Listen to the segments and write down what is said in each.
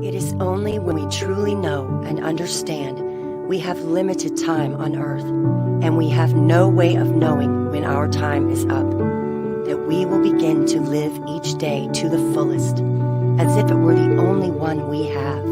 It is only when we truly know and understand we have limited time on earth, and we have no way of knowing when our time is up, that we will begin to live each day to the fullest, as if it were the only one we have.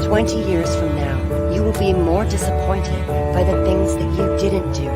"20 years from now, you will be more disappointed by the things that you didn't do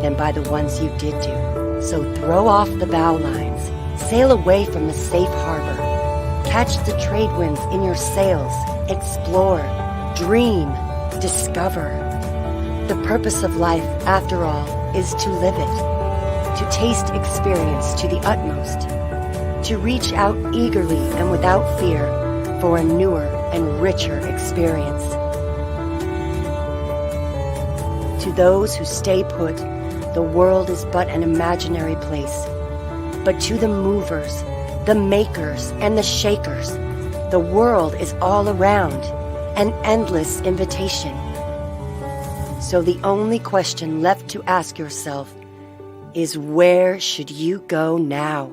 than by the ones you did do. So throw off the bow lines, sail away from the safe harbor, catch the trade winds in your sails, explore, dream, discover. The purpose of life, after all, is to live it, to taste experience to the utmost, to reach out eagerly and without fear for a newer and richer experience. To those who stay put, the world is but an imaginary place. But to the movers, the makers, and the shakers, the world is all around, an endless invitation. So the only question left to ask yourself is, where should you go now?"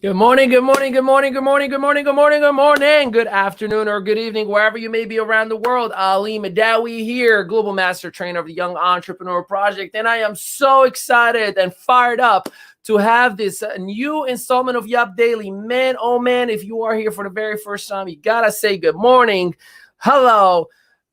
Good morning, good morning, good morning, good morning, good morning, good morning, good morning, good afternoon, or good evening, wherever you may be around the world. Ali Madawi here, Global Master Trainer of the Young Entrepreneur Project, and I am so excited and fired up to have this new installment of Yup Daily. Man, oh man, if you are here for the very first time, you gotta say good morning, hello,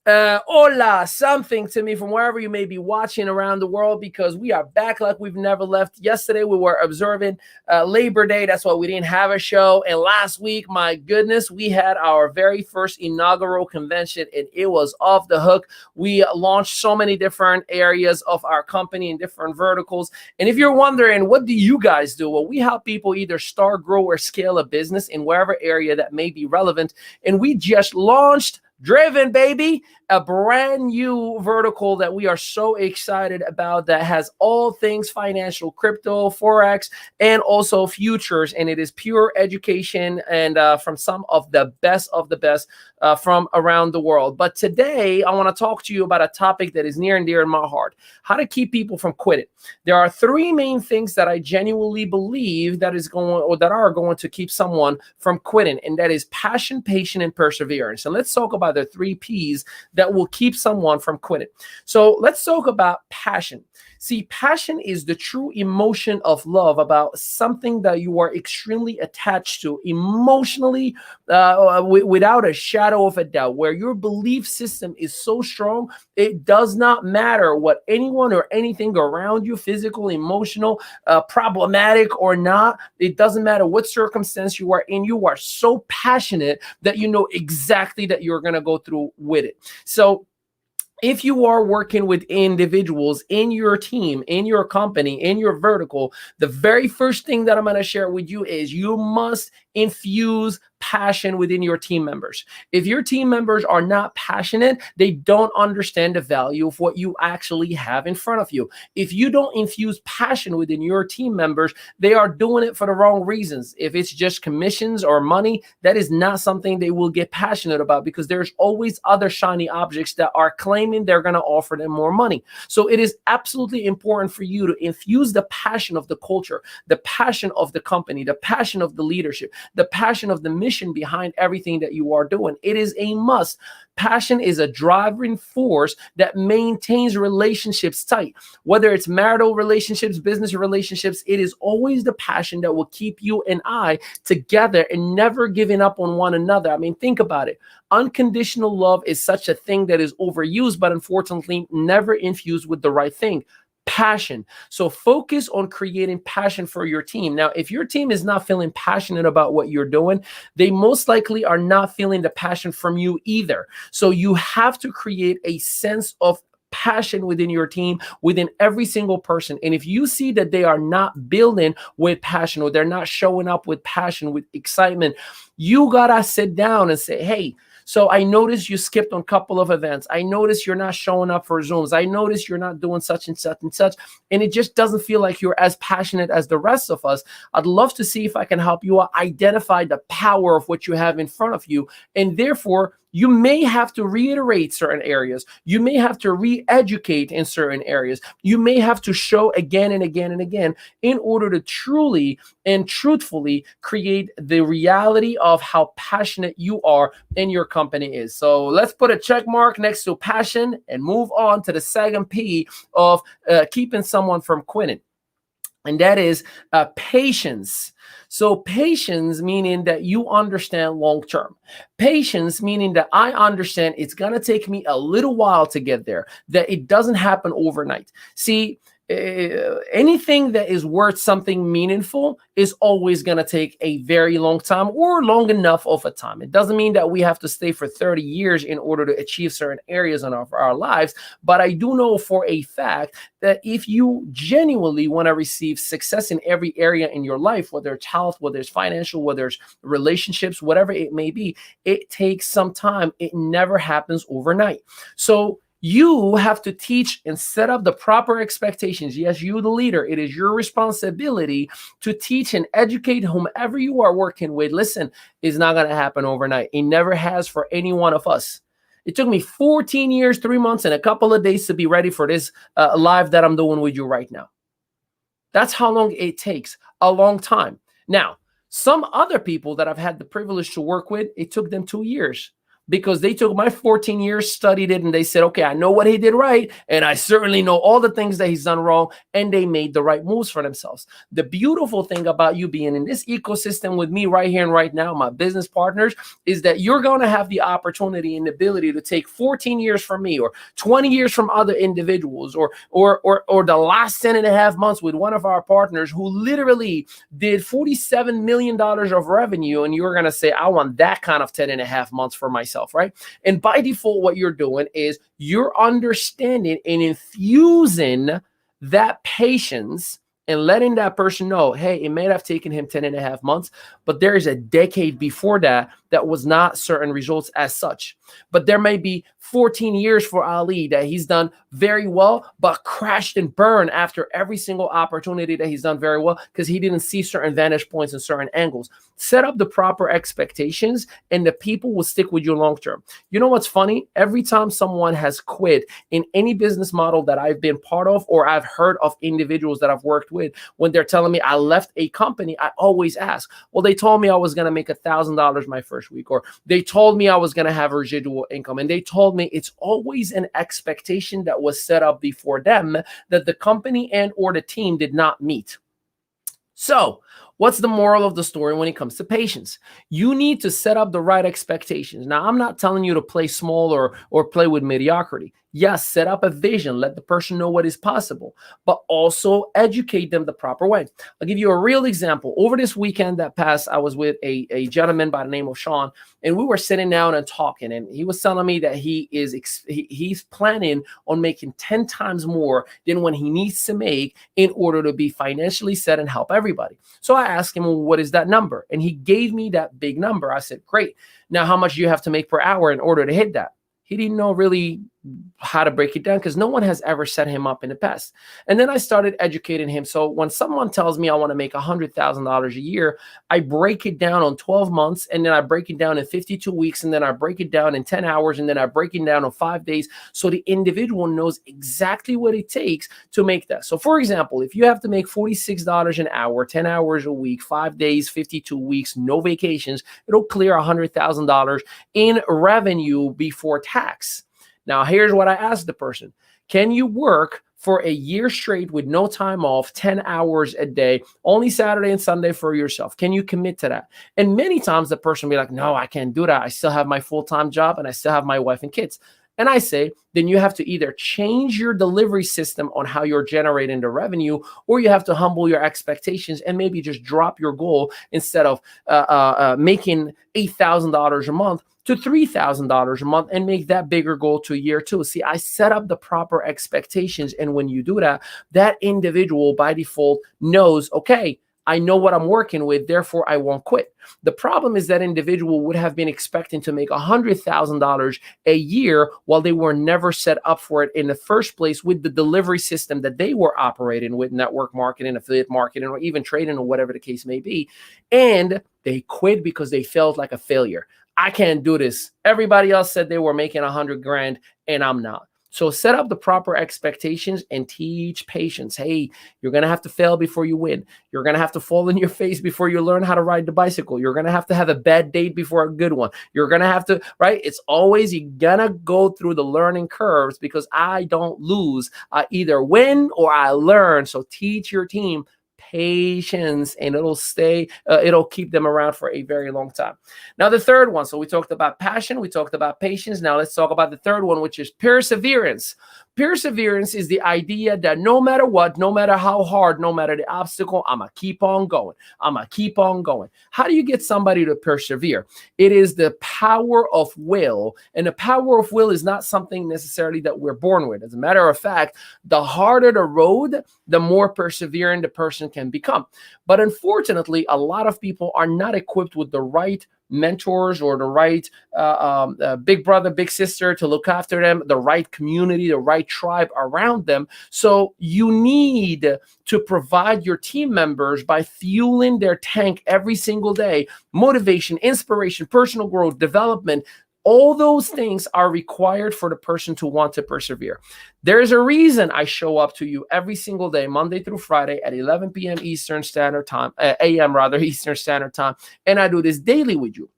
hola, something to me from wherever you may be watching around the world, because we are back like we've never left. Yesterday, we were observing Labor Day. That's why we didn't have a show. And last week, my goodness, we had our very first inaugural convention, and it was off the hook. We launched so many different areas of our company in different verticals. And if you're wondering, what do you guys do? Well, we help people either start, grow, or scale a business in wherever area that may be relevant. And we just launched Driven, baby, a brand new vertical that we are so excited about, that has all things financial, crypto, Forex, and also futures. And it is pure education and from some of the best from around the world. But today, I want to talk to you about a topic that is near and dear in my heart: how to keep people from quitting. There are three main things that I genuinely believe that are going to keep someone from quitting, and that is passion, patience, and perseverance. And let's talk about the three P's that will keep someone from quitting. So let's talk about passion. See, passion is the true emotion of love about something that you are extremely attached to emotionally, without a shadow of a doubt, where your belief system is so strong, it does not matter what anyone or anything around you, physical, emotional, problematic or not, it doesn't matter what circumstance you are in, you are so passionate that you know exactly that you're going to go through with it. So if you are working with individuals in your team, in your company, in your vertical, the very first thing that I'm going to share with you is you must infuse passion within your team members. If your team members are not passionate, they don't understand the value of what you actually have in front of you. If you don't infuse passion within your team members, they are doing it for the wrong reasons. If it's just commissions or money, that is not something they will get passionate about, because there's always other shiny objects that are claiming they're going to offer them more money. So it is absolutely important for you to infuse the passion of the culture, the passion of the company, the passion of the leadership, the passion of the mission behind everything that you are doing. It is a must. Passion is a driving force that maintains relationships tight. Whether it's marital relationships, business relationships, it is always the passion that will keep you and I together and never giving up on one another. I mean, think about it. Unconditional love is such a thing that is overused, but unfortunately never infused with the right thing. Passion. So focus on creating passion for your team. Now, if your team is not feeling passionate about what you're doing, they most likely are not feeling the passion from you either. So you have to create a sense of passion within your team, within every single person. And if you see that they are not building with passion, or they're not showing up with passion, with excitement, you gotta sit down and say, hey, So I noticed you skipped on a couple of events. I noticed you're not showing up for Zooms. I noticed you're not doing such and such and such. And it just doesn't feel like you're as passionate as the rest of us. I'd love to see if I can help you identify the power of what you have in front of you. And therefore, you may have to reiterate certain areas. You may have to re-educate in certain areas. You may have to show again and again and again in order to truly and truthfully create the reality of how passionate you are and your company is. So let's put a check mark next to passion and move on to the second P of keeping someone from quitting. And that is patience. So patience meaning that you understand long term. Patience meaning that I understand it's going to take me a little while to get there, that it doesn't happen overnight. See, anything that is worth something meaningful is always going to take a very long time or long enough of a time. It doesn't mean that we have to stay for 30 years in order to achieve certain areas in our lives. But I do know for a fact that if you genuinely want to receive success in every area in your life, whether it's health, whether it's financial, whether it's relationships, whatever it may be, it takes some time. It never happens overnight. So you have to teach and set up the proper expectations. Yes, you, the leader, it is your responsibility to teach and educate whomever you are working with. Listen, it's not going to happen overnight. It never has for any one of us. It took me 14 years, 3 months, and a couple of days to be ready for this live that I'm doing with you right now. That's how long it takes, a long time. Now, some other people that I've had the privilege to work with, it took them 2 years. Because they took my 14 years, studied it, and they said, okay, I know what he did right, and I certainly know all the things that he's done wrong, and they made the right moves for themselves. The beautiful thing about you being in this ecosystem with me right here and right now, my business partners, is that you're going to have the opportunity and ability to take 14 years from me or 20 years from other individuals or the last 10 and a half months with one of our partners who literally did $47 million of revenue, and you're going to say, I want that kind of 10 and a half months for myself. Right? And by default, what you're doing is you're understanding and infusing that patience and letting that person know, hey, it may have taken him 10 and a half months, but there is a decade before that was not certain results as such. But there may be 14 years for Ali that he's done very well, but crashed and burned after every single opportunity that he's done very well because he didn't see certain vantage points and certain angles. Set up the proper expectations and the people will stick with you long term. You know what's funny? Every time someone has quit in any business model that I've been part of or I've heard of individuals that I've worked with, when they're telling me I left a company, I always ask, well, they told me I was going to make $1,000 my first week, or they told me I was going to have residual income, and they told me it's always an expectation that was set up before them that the company and or the team did not meet. So what's the moral of the story when it comes to patience? You need to set up the right expectations. Now, I'm not telling you to play small or play with mediocrity. Yes, set up a vision. Let the person know what is possible, but also educate them the proper way. I'll give you a real example. Over this weekend that passed, I was with a gentleman by the name of Sean, and we were sitting down and talking, and he was telling me that he's planning on making 10 times more than what he needs to make in order to be financially set and help everybody. So I asked him, well, what is that number? And he gave me that big number. I said, great. Now, how much do you have to make per hour in order to hit that? He didn't know really how to break it down because no one has ever set him up in the past. And then I started educating him. So when someone tells me I want to make $100,000 a year, I break it down on 12 months, and then I break it down in 52 weeks, and then I break it down in 10 hours, and then I break it down on 5 days. So the individual knows exactly what it takes to make that. So for example, if you have to make $46 an hour, 10 hours a week, 5 days, 52 weeks, no vacations, it'll clear $100,000 in revenue before tax. Now, here's what I asked the person. Can you work for a year straight with no time off, 10 hours a day, only Saturday and Sunday for yourself? Can you commit to that? And many times the person will be like, no, I can't do that. I still have my full-time job and I still have my wife and kids. And I say, then you have to either change your delivery system on how you're generating the revenue, or you have to humble your expectations and maybe just drop your goal instead of making $8,000 a month to $3,000 a month and make that bigger goal to year 2. See, I set up the proper expectations. And when you do that, that individual by default knows, okay, I know what I'm working with, therefore I won't quit. The problem is that individual would have been expecting to make $100,000 a year while they were never set up for it in the first place with the delivery system that they were operating with, network marketing, affiliate marketing, or even trading, or whatever the case may be. And they quit because they felt like a failure. I can't do this. Everybody else said they were making 100 grand and I'm not. So set up the proper expectations and teach patience. Hey, you're going to have to fail before you win. You're going to have to fall in your face before you learn how to ride the bicycle. You're going to have a bad date before a good one. You're going to have to, right? It's always, you're going to go through the learning curves because I don't lose. I either win or I learn. So teach your team patience, and it'll keep them around for a very long time. Now, the third one, so we talked about passion, we talked about patience. Now let's talk about the third one, which is perseverance. Perseverance is the idea that no matter what, no matter how hard, no matter the obstacle, I'm going to keep on going. I'm going to keep on going. How do you get somebody to persevere? It is the power of will. And the power of will is not something necessarily that we're born with. As a matter of fact, the harder the road, the more persevering the person can become. But unfortunately, a lot of people are not equipped with the right mentors or the right big brother, big sister to look after them, the right community, the right tribe around them. So you need to provide your team members by fueling their tank every single day. Motivation, inspiration, personal growth, development. All those things are required for the person to want to persevere. There's a reason I show up to you every single day, Monday through Friday at 11 p.m. Eastern Standard Time, a.m. rather, Eastern Standard Time, and I do this daily with you.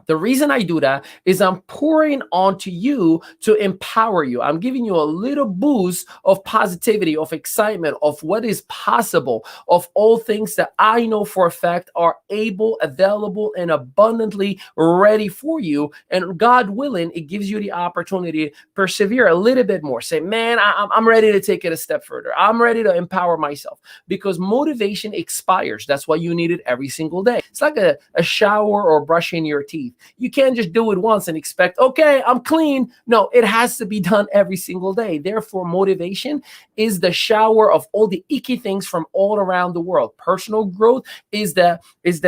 The reason I do that is I'm pouring onto you to empower you. I'm giving you a little boost of positivity, of excitement, of what is possible, of all things that I know for a fact are able, available, and abundantly ready for you. And God willing, it gives you the opportunity to persevere a little bit more. Say, man, I'm ready to take it a step further. I'm ready to empower myself, because motivation expires. That's why you need it every single day. It's like a shower or brushing your teeth. You can't just do it once and expect, okay, I'm clean. No, it has to be done every single day. Therefore, motivation is the shower of all the icky things from all around the world. Personal growth is the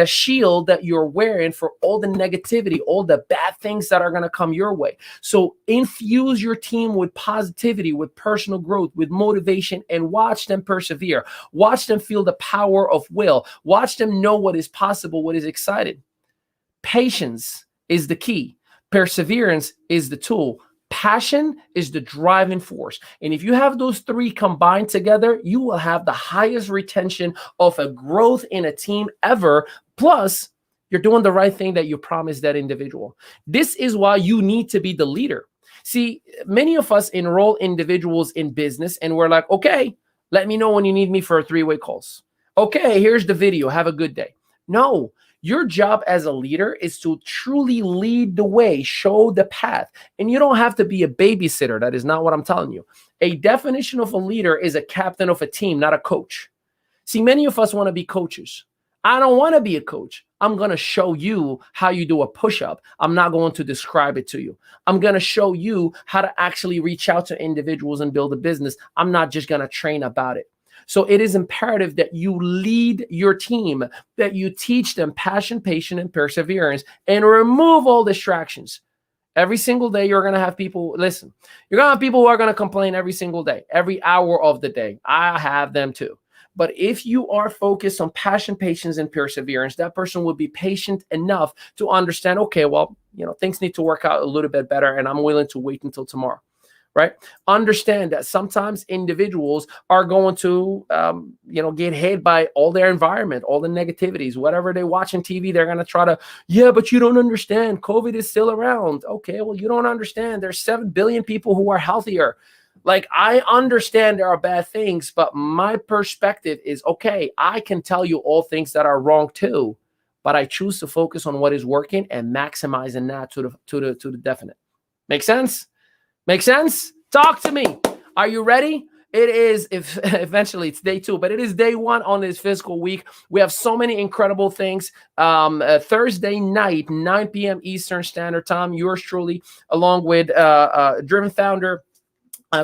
shield that you're wearing for all the negativity, all the bad things that are going to come your way. So infuse your team with positivity, with personal growth, with motivation, and watch them persevere. Watch them feel the power of will. Watch them know what is possible, what is exciting. Patience is the key. Perseverance is the tool. Passion is the driving force. And if you have those three combined together, you will have the highest retention of a growth in a team ever. Plus, you're doing the right thing that you promised that individual. This is why you need to be the leader. See, many of us enroll individuals in business and we're like, okay, let me know when you need me for 3-way calls. Okay, here's the video. Have a good day. No. Your job as a leader is to truly lead the way, show the path. And you don't have to be a babysitter. That is not what I'm telling you. A definition of a leader is a captain of a team, not a coach. See, many of us want to be coaches. I don't want to be a coach. I'm going to show you how you do a push-up. I'm not going to describe it to you. I'm going to show you how to actually reach out to individuals and build a business. I'm not just going to train about it. So it is imperative that you lead your team, that you teach them passion, patience, and perseverance, and remove all distractions. Every single day, you're going to have people, listen, you're going to have people who are going to complain every single day, every hour of the day. I have them too. But if you are focused on passion, patience, and perseverance, that person will be patient enough to understand, okay, well, things need to work out a little bit better, and I'm willing to wait until tomorrow. Right? Understand that sometimes individuals are going to, get hit by all their environment, all the negativities, whatever they watch on TV. They're going to try to, yeah, but you don't understand. COVID is still around. Okay, well, you don't understand. There's 7 billion people who are healthier. Like, I understand there are bad things, but my perspective is, okay, I can tell you all things that are wrong too, but I choose to focus on what is working and maximizing that to the definite. Make sense? Make sense? Talk to me. Are you ready? It is, eventually it's day 2, but it is day 1 on this fiscal week. We have so many incredible things. Thursday night, 9 p.m. Eastern Standard Time, yours truly, along with Driven Founder,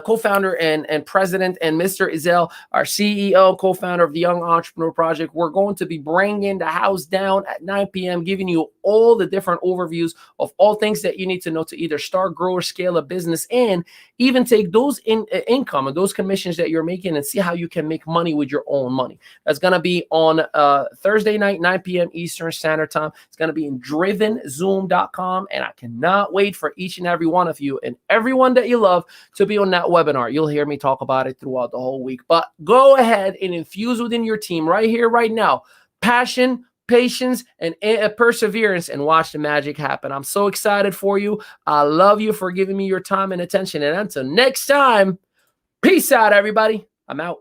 co-founder and president, and Mr. Ezell, our CEO, co-founder of the Young Entrepreneur Project. We're going to be bringing the house down at 9 p.m., giving you all the different overviews of all things that you need to know to either start, grow, or scale a business, and even take those income and those commissions that you're making and see how you can make money with your own money. That's going to be on Thursday night, 9 p.m. Eastern Standard Time. It's going to be in drivenzoom.com, and I cannot wait for each and every one of you and everyone that you love to be on that webinar. You'll hear me talk about it throughout the whole week. But go ahead and infuse within your team right here, right now, passion, patience, and perseverance, and watch the magic happen. I'm so excited for you. I love you for giving me your time and attention. And until next time, peace out, everybody. I'm out.